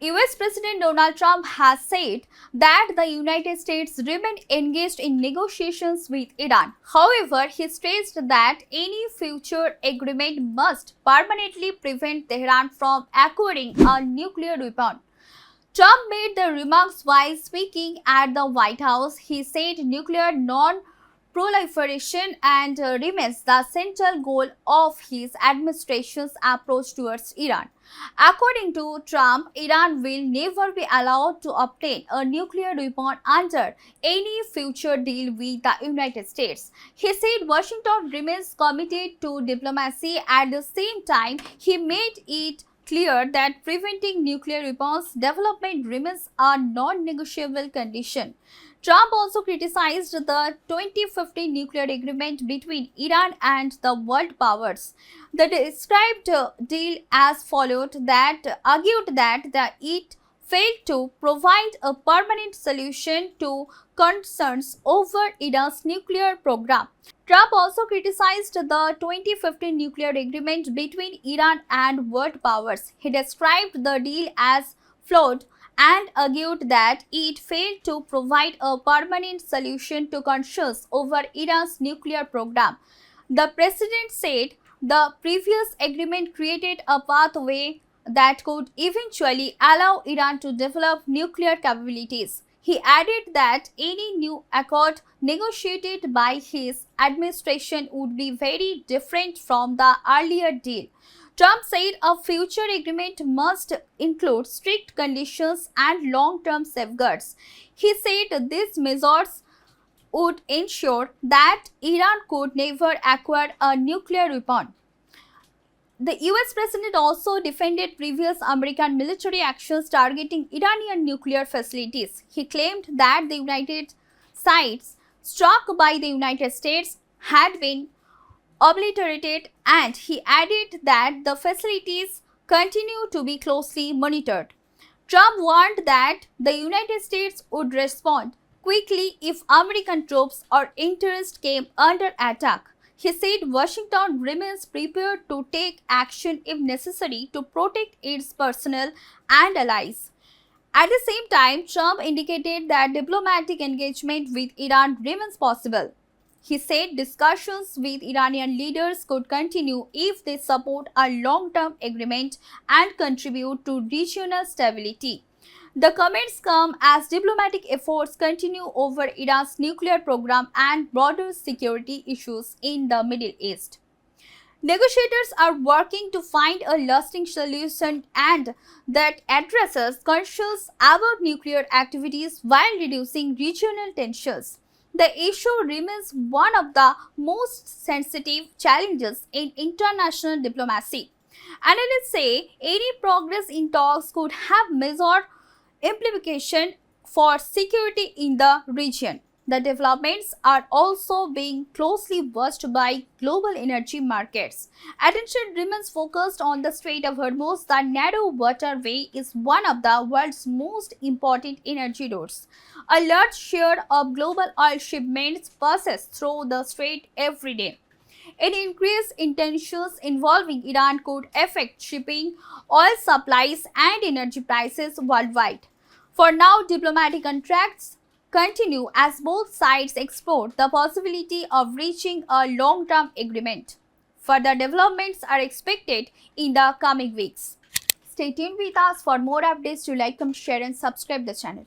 US President Donald Trump has said that the United States remain engaged in negotiations with Iran. However, he stressed that any future agreement must permanently prevent Tehran from acquiring a nuclear weapon. Trump made the remarks while speaking at the White House. He said nuclear non-proliferation and remains the central goal of his administration's approach towards Iran. According to Trump, Iran will never be allowed to obtain a nuclear weapon under any future deal with the United States. He said Washington remains committed to diplomacy. At the same time, he made it clear that preventing nuclear weapons development remains a non-negotiable condition. Trump also criticized the 2015 nuclear agreement between Iran and the world powers. The described deal as followed that argued that it failed to provide a permanent solution to concerns over Iran's nuclear program. Trump also criticized the 2015 nuclear agreement between Iran and world powers. He described the deal as flawed and argued that it failed to provide a permanent solution to concerns over Iran's nuclear program. The president said the previous agreement created a pathway that could eventually allow Iran to develop nuclear capabilities. He added that any new accord negotiated by his administration would be very different from the earlier deal. Trump said a future agreement must include strict conditions and long-term safeguards. He said these measures would ensure that Iran could never acquire a nuclear weapon. The US president also defended previous American military actions targeting Iranian nuclear facilities. He claimed that the United sites struck by the United States had been obliterated, and he added that the facilities continue to be closely monitored. Trump warned that the United States would respond quickly if American troops or interests came under attack. He said Washington remains prepared to take action if necessary to protect its personnel and allies. At the same time, Trump indicated that diplomatic engagement with Iran remains possible. He said discussions with Iranian leaders could continue if they support a long-term agreement and contribute to regional stability. The comments come as diplomatic efforts continue over Iran's nuclear program and broader security issues in the Middle East. Negotiators are working to find a lasting solution and that addresses concerns about nuclear activities while reducing regional tensions. The issue remains one of the most sensitive challenges in international diplomacy. Analysts say any progress in talks could have major implication for security in the region. The developments are also being closely watched by global energy markets. Attention remains focused on the Strait of Hormuz. The narrow waterway is one of the world's most important energy routes. A large share of global oil shipments passes through the strait every day. An increase in tensions involving Iran could affect shipping, oil supplies, and energy prices worldwide. For now, diplomatic contracts continue as both sides explore the possibility of reaching a long-term agreement. Further developments are expected in the coming weeks. Stay tuned with us for more updates. Do like, comment, share, and subscribe the channel.